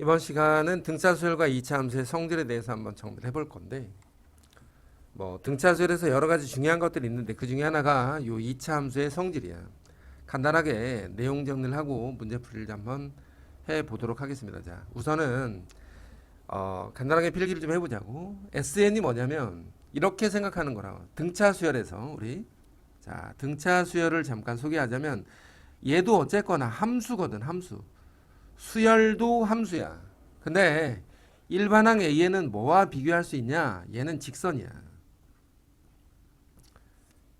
이번 시간은 등차 수열과 2차 함수의 성질에 대해서 한번 정리를 해볼 건데, 등차 수열에서 여러 가지 중요한 것들이 있는데 그 중에 하나가 요 2차 함수의 성질이야. 간단하게 내용 정리를 하고 문제 풀이를 한번 해 보도록 하겠습니다. 자, 우선은 간단하게 필기를 좀 해보자고. SN이 뭐냐면 이렇게 생각하는 거라. 등차 수열에서 등차 수열을 잠깐 소개하자면 얘도 어쨌거나 함수거든. 함수. 수열도 함수야. 근데 일반항 A에는 뭐와 비교할 수 있냐? 얘는 직선이야.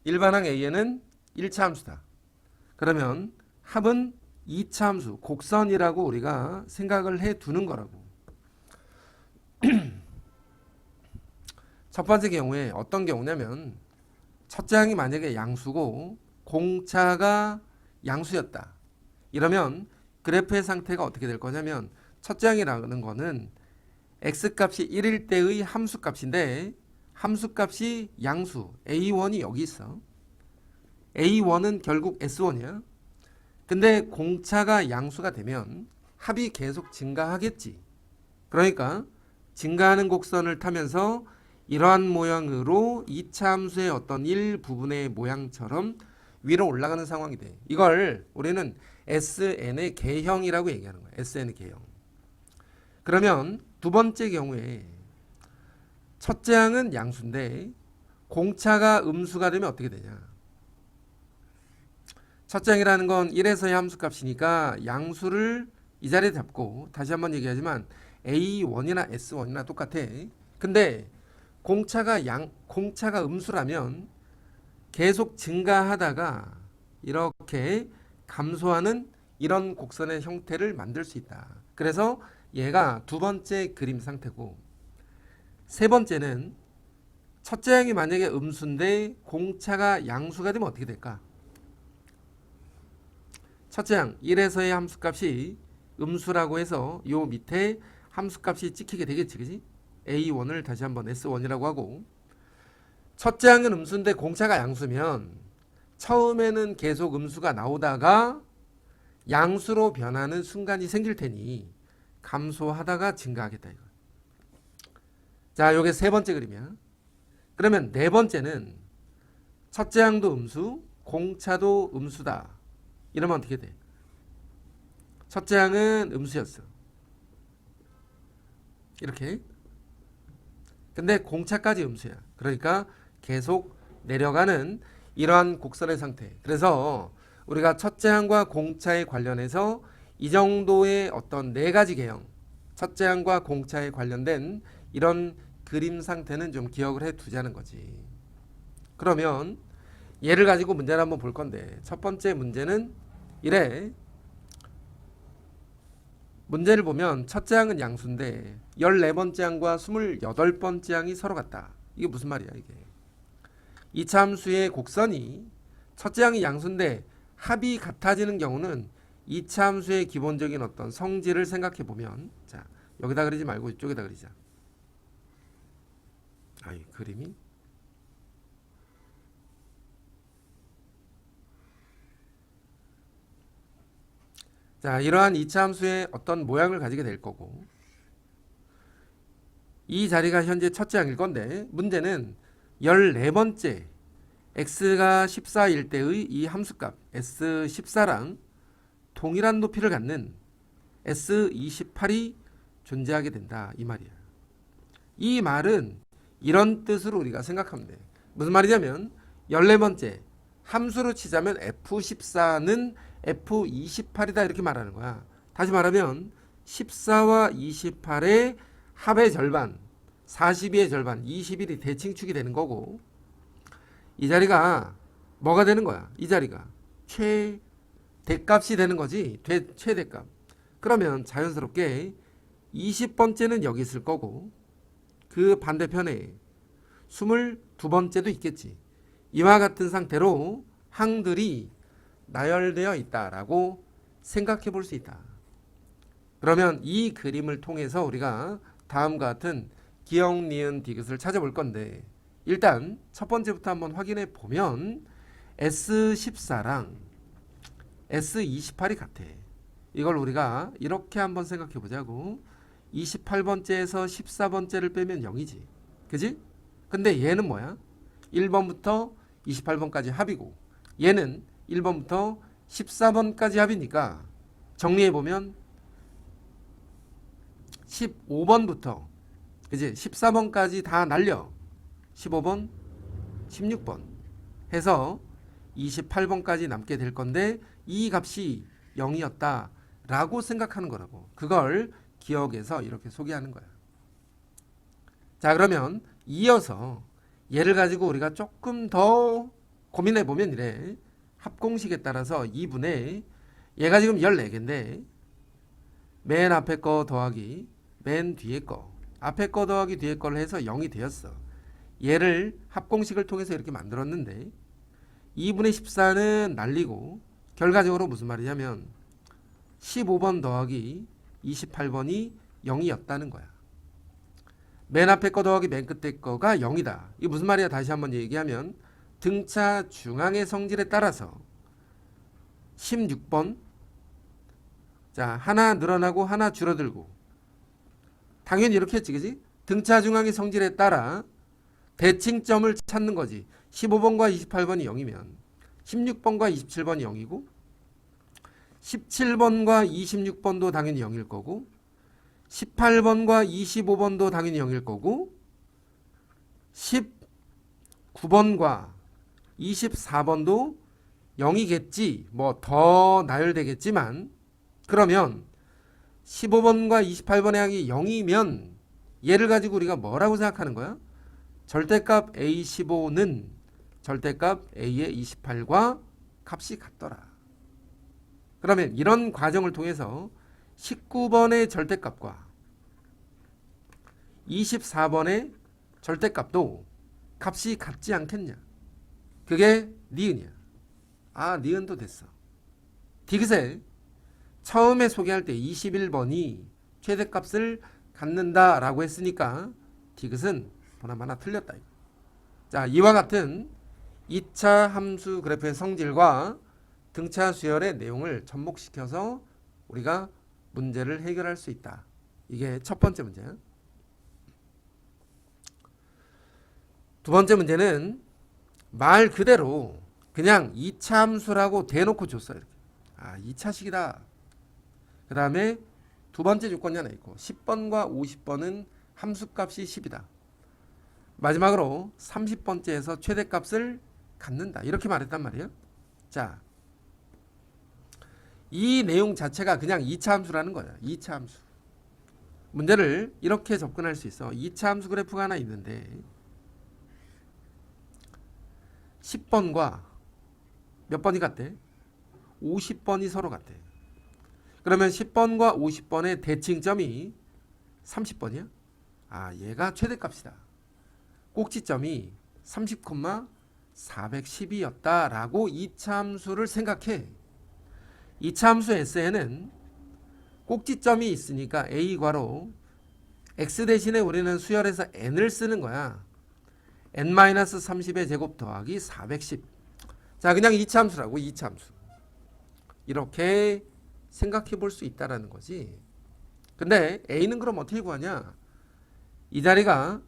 일반항 A에는 1차 함수다. 그러면 합은 2차 함수, 곡선이라고 우리가 생각을 해 두는 거라고. 첫 번째 경우에 어떤 경우냐면 첫째 항이 만약에 양수고 공차가 양수였다. 이러면 그래프의 상태가 어떻게 될 거냐면 첫째 항이라는 거는 x값이 1일 때의 함수값인데 함수값이 양수 a1이 여기 있어. a1은 결국 s1이야. 근데 공차가 양수가 되면 합이 계속 증가하겠지. 그러니까 증가하는 곡선을 타면서 이러한 모양으로 2차 함수의 어떤 일부분의 모양처럼 위로 올라가는 상황이 돼. 이걸 우리는 SN의 개형이라고 얘기하는 거야. SN의 개형. 그러면 두 번째 경우에 첫째 항은 양수인데 공차가 음수가 되면 어떻게 되냐? 첫째 항이라는 건 1에서의 함수값이니까 양수를 이 자리에 잡고 다시 한번 얘기하지만 A1이나 S1이나 똑같아. 근데 공차가 음수라면 계속 증가하다가 이렇게 감소하는 이런 곡선의 형태를 만들 수 있다. 그래서 얘가 두 번째 그림 상태고, 세 번째는 첫째 항이 만약에 음수인데 공차가 양수가 되면 어떻게 될까? 첫째 항 1에서의 함수값이 음수라고 해서 요 밑에 함수값이 찍히게 되겠지, 그지? A1을 다시 한번 S1이라고 하고, 첫째 항은 음수인데 공차가 양수면 처음에는 계속 음수가 나오다가 양수로 변하는 순간이 생길 테니 감소하다가 증가하겠다 이거. 자, 요게 세 번째 그림이야. 그러면 네 번째는 첫째 항도 음수, 공차도 음수다. 이러면 어떻게 돼? 첫째 항은 음수였어. 이렇게. 근데 공차까지 음수야. 그러니까 계속 내려가는 이러한 곡선의 상태. 그래서 우리가 첫째 항과 공차에 관련해서 이 정도의 어떤 네 가지 개형, 첫째 항과 공차에 관련된 이런 그림 상태는 좀 기억을 해 두자는 거지. 그러면 얘를 가지고 문제를 한번 볼 건데, 첫 번째 문제는 이래. 문제를 보면 첫째 항은 양수인데 14번째 항과 28번째 항이 서로 같다. 이게 무슨 말이야 이게. 2차 함수의 곡선이 첫째 항이 양수인데 합이 같아지는 경우는 2차 함수의 기본적인 어떤 성질을 생각해 보면, 자, 여기다 그리지 말고 이쪽에다 그리자. 아이 그림이. 자, 이러한 2차 함수의 어떤 모양을 가지게 될 거고, 이 자리가 현재 첫째 항일 건데 문제는 14번째 x가 14일 때의 이 함수값 s14랑 동일한 높이를 갖는 s28이 존재하게 된다 이 말이야. 이 말은 이런 뜻으로 우리가 생각하면 돼. 무슨 말이냐면 14번째 함수로 치자면 f14는 f28이다 이렇게 말하는 거야. 다시 말하면 14와 28의 합의 절반, 42의 절반, 21이 대칭축이 되는 거고, 이 자리가 뭐가 되는 거야? 이 자리가 최대값이 되는 거지. 최대값. 그러면 자연스럽게 20번째는 여기 있을 거고 그 반대편에 22번째도 있겠지. 이와 같은 상태로 항들이 나열되어 있다라고 생각해 볼 수 있다. 그러면 이 그림을 통해서 우리가 다음과 같은 기역, 니은, 디귿을 찾아볼 건데, 일단 첫 번째부터 한번 확인해 보면 S14랑 S28이 같아. 이걸 우리가 이렇게 한번 생각해 보자고. 28번째에서 14번째를 빼면 0이지. 그지? 근데 얘는 뭐야? 1번부터 28번까지 합이고 얘는 1번부터 14번까지 합이니까 정리해 보면 15번부터 이제 14번까지 다 날려 15번, 16번 해서 28번까지 남게 될 건데 이 값이 0이었다 라고 생각하는 거라고. 그걸 기억해서 이렇게 소개하는 거야. 자, 그러면 이어서 얘를 가지고 우리가 조금 더 고민해 보면 이래. 합공식에 따라서 2분의 얘가 지금 14개인데 맨 앞에 거 더하기 맨 뒤에 거, 앞에 거 더하기 뒤에 거를 해서 0이 되었어. 얘를 합공식을 통해서 이렇게 만들었는데 2분의 14는 날리고 결과적으로 무슨 말이냐면 15번 더하기 28번이 0이었다는 거야. 맨 앞에 거 더하기 맨 끝에 거가 0이다. 이게 무슨 말이야? 다시 한번 얘기하면 등차 중앙의 성질에 따라서 16번 자, 하나 늘어나고 하나 줄어들고 당연히 이렇게 했지, 그지? 등차 중앙의 성질에 따라 대칭점을 찾는 거지. 15번과 28번이 0이면 16번과 27번이 0이고 17번과 26번도 당연히 0일 거고 18번과 25번도 당연히 0일 거고 19번과 24번도 0이겠지. 뭐 더 나열되겠지만 그러면 15번과 28번의 항이 0이면 얘를 가지고 우리가 뭐라고 생각하는 거야? 절대값 A15는 절대값 A의 28과 값이 같더라. 그러면 이런 과정을 통해서 19번의 절대값과 24번의 절대값도 값이 같지 않겠냐? 그게 니은이야. 아, 니은도 됐어. 디귿에 처음에 소개할 때 21번이 최대값을 갖는다라고 했으니까 디귿은 보나마나 틀렸다. 자, 이와 같은 2차 함수 그래프의 성질과 등차 수열의 내용을 접목시켜서 우리가 문제를 해결할 수 있다. 이게 첫 번째 문제야. 두 번째 문제는 말 그대로 그냥 2차 함수라고 대놓고 줬어요. 이렇게. 아, 2차식이다. 그 다음에 두 번째 조건이 하나 있고 10번과 50번은 함수값이 10이다. 마지막으로 30번째에서 최대값을 갖는다. 이렇게 말했단 말이에요. 자, 이 내용 자체가 그냥 2차 함수라는 거야. 2차 함수. 문제를 이렇게 접근할 수 있어. 2차 함수 그래프가 하나 있는데 10번과 몇 번이 같대? 50번이 서로 같대. 그러면 10번과 50번의 대칭점이 30번이야? 아, 얘가 최대값이다. 꼭지점이 30,410이었다라고 2차 함수를 생각해. 2차 함수 S에는 꼭지점이 있으니까 A괄호 X 대신에 우리는 수열해서 N을 쓰는 거야. N-30의 제곱 더하기 410. 자, 그냥 2차 함수라고. 2차 함수. 이렇게 생각해 볼 수 있다라는 거지. 근데 A는 그럼 어떻게 구하냐? 이 자리가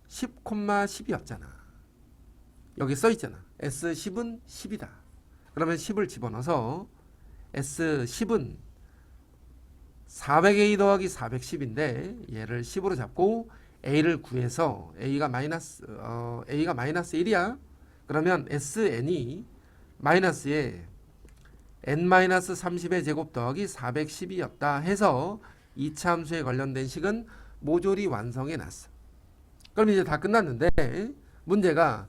10,10이었잖아. 여기 써 있잖아. S10은 10이다. 그러면 10을 집어넣어서 S10은 400A 더하기 410인데 얘를 10으로 잡고 A를 구해서 A가 마이너스 1이야. 그러면 SN이 마이너스에 N-30의 제곱 더하기 410이었다 해서 2차 함수에 관련된 식은 모조리 완성해 놨어. 그럼 이제 다 끝났는데 문제가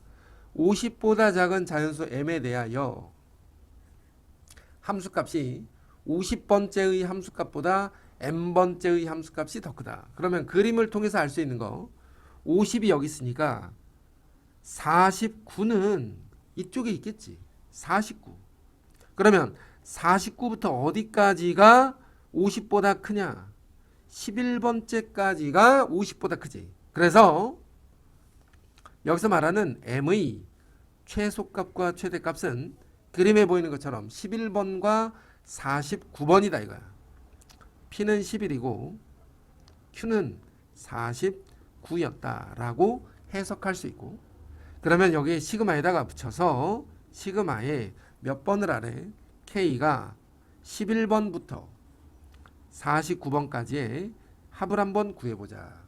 50보다 작은 자연수 m에 대하여 함수값이 50번째의 함수값보다 n번째의 함수값이 더 크다. 그러면 그림을 통해서 알 수 있는 거 50이 여기 있으니까 49는 이쪽에 있겠지. 49. 그러면 49부터 어디까지가 50보다 크냐? 11번째까지가 50보다 크지. 그래서 여기서 말하는 m의 최소값과 최대값은 그림에 보이는 것처럼 11번과 49번이다 이거야. P는 11이고 Q는 49였다라고 해석할 수 있고, 그러면 여기에 시그마에다가 붙여서 시그마에 몇 번을 하래? K가 11번부터 49번까지의 합을 한번 구해보자.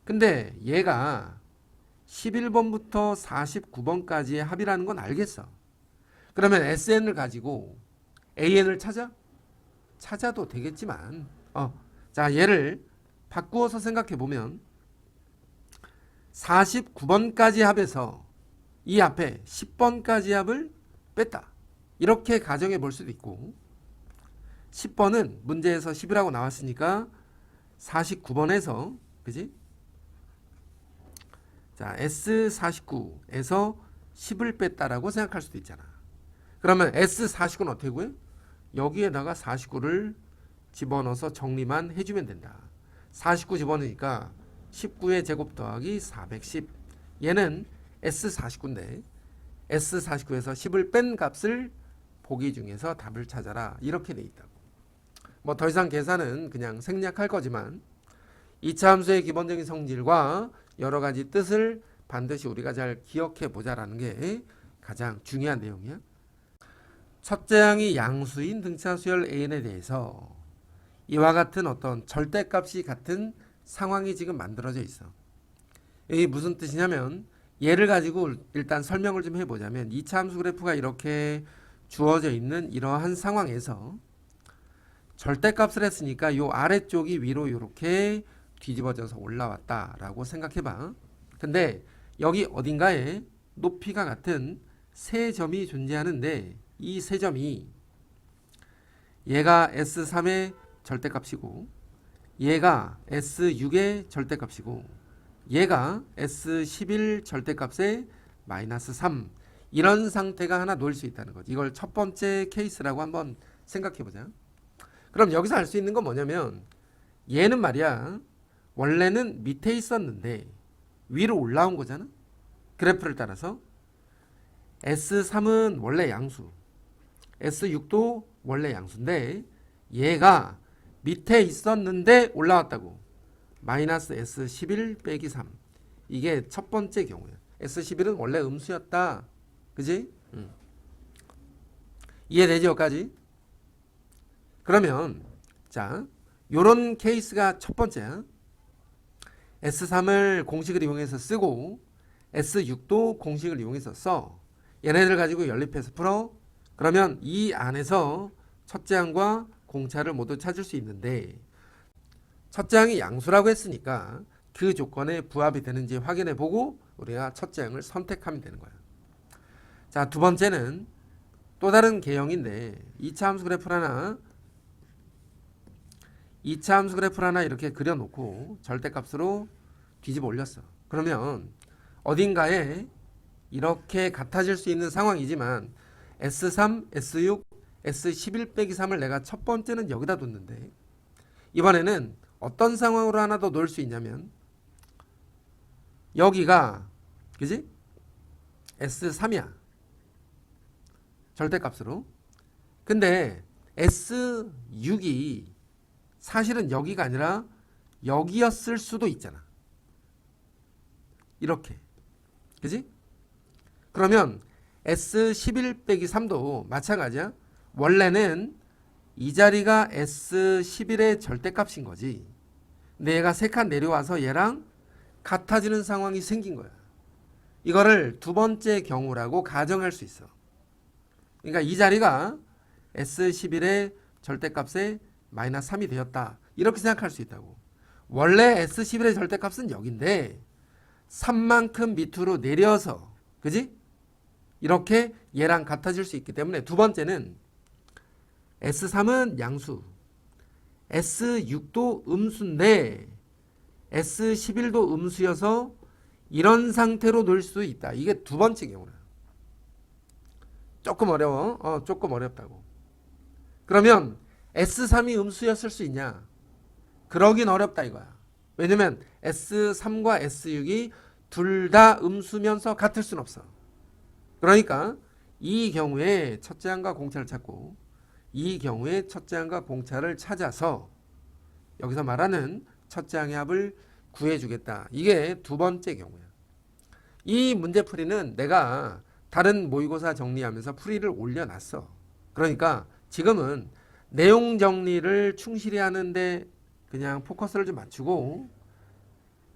근데 얘가 11번부터 49번까지의 합이라는 건 알겠어. 그러면 SN을 가지고 AN을 찾아도 되겠지만, 자, 얘를 바꾸어서 생각해 보면 49번까지 합에서 이 앞에 10번까지 합을 뺐다, 이렇게 가정해 볼 수도 있고, 10번은 문제에서 10이라고 나왔으니까 49번에서, 그지? 자, S49에서 10을 뺐다라고 생각할 수도 있잖아. 그러면 S49는 어떻게 구해? 여기에다가 49를 집어넣어서 정리만 해주면 된다. 49 집어넣으니까 19의 제곱 더하기 410. 얘는 S49인데 S49에서 10을 뺀 값을 보기 중에서 답을 찾아라, 이렇게 돼 있다고. 뭐 더 이상 계산은 그냥 생략할 거지만 2차 함수의 기본적인 성질과 여러 가지 뜻을 반드시 우리가 잘 기억해 보자라는 게 가장 중요한 내용이야. 첫째 항이 양수인 등차수열 An에 대해서 이와 같은 어떤 절대값이 같은 상황이 지금 만들어져 있어. 이게 무슨 뜻이냐면, 얘를 가지고 일단 설명을 좀 해보자면, 2차 함수 그래프가 이렇게 주어져 있는 이러한 상황에서 절대값을 했으니까 요 아래쪽이 위로 이렇게 뒤집어져서 올라왔다라고 생각해봐. 근데 여기 어딘가에 높이가 같은 세 점이 존재하는데, 이 세 점이 얘가 S3의 절대값이고, 얘가 S6의 절대값이고, 얘가 S11 절대값의 마이너스 3, 이런 상태가 하나 놓일 수 있다는 거지. 이걸 첫 번째 케이스라고 한번 생각해보자. 그럼 여기서 알 수 있는 건 뭐냐면, 얘는 말이야 원래는 밑에 있었는데 위로 올라온 거잖아. 그래프를 따라서 S3은 원래 양수, S6도 원래 양수인데 얘가 밑에 있었는데 올라왔다고. 마이너스 S11 빼기 3. 이게 첫 번째 경우야. S11은 원래 음수였다, 그지? 이해되지 여기까지? 그러면 자, 요런 케이스가 첫 번째야. S3을 공식을 이용해서 쓰고 S6도 공식을 이용해서 써. 얘네들 가지고 연립해서 풀어. 그러면 이 안에서 첫째 항과 공차를 모두 찾을 수 있는데, 첫째 항이 양수라고 했으니까 그 조건에 부합이 되는지 확인해 보고 우리가 첫째 항을 선택하면 되는 거야. 자, 두 번째는 또 다른 개형인데, 2차 함수 그래프를 하나 이렇게 그려놓고 절대값으로 뒤집어 올렸어. 그러면 어딘가에 이렇게 같아질 수 있는 상황이지만 S3, S6, S11 빼기 3을 내가 첫 번째는 여기다 뒀는데, 이번에는 어떤 상황으로 하나 더 놓을 수 있냐면, 여기가, 그지? S3이야, 절대값으로. 근데 S6이 사실은 여기가 아니라 여기였을 수도 있잖아. 이렇게, 그지? 그러면 S11 빼기 3도 마찬가지야. 원래는 이 자리가 S11의 절대값인 거지. 근데 얘가 세 칸 내려와서 얘랑 같아지는 상황이 생긴 거야. 이거를 두 번째 경우라고 가정할 수 있어. 그러니까 이 자리가 S11의 절대값의 마이너스 3이 되었다, 이렇게 생각할 수 있다고. 원래 S11의 절대값은 여긴데 3만큼 밑으로 내려서, 그지? 이렇게 얘랑 같아질 수 있기 때문에 두 번째는 S3은 양수, S6도 음수인데 S11도 음수여서 이런 상태로 놓을 수 있다. 이게 두 번째 경우야. 조금 어려워. 조금 어렵다고. 그러면 S3이 음수였을 수 있냐? 그러긴 어렵다 이거야. 왜냐면 S3과 S6이 둘 다 음수면서 같을 순 없어. 그러니까 이 경우에 첫째 항과 공차를 찾고, 이 경우에 첫째 항과 공차를 찾아서 여기서 말하는 첫째 항의 합을 구해주겠다. 이게 두 번째 경우야. 이 문제풀이는 내가 다른 모의고사 정리하면서 풀이를 올려놨어. 그러니까 지금은 내용 정리를 충실히 하는데 그냥 포커스를 좀 맞추고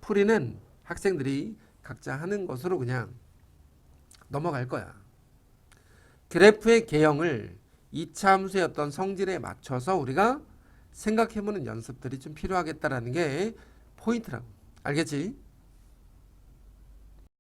풀이는 학생들이 각자 하는 것으로 그냥 넘어갈 거야. 그래프의 개형을 이차함수의 어떤 성질에 맞춰서 우리가 생각해보는 연습들이 좀 필요하겠다라는 게 포인트라고. 알겠지?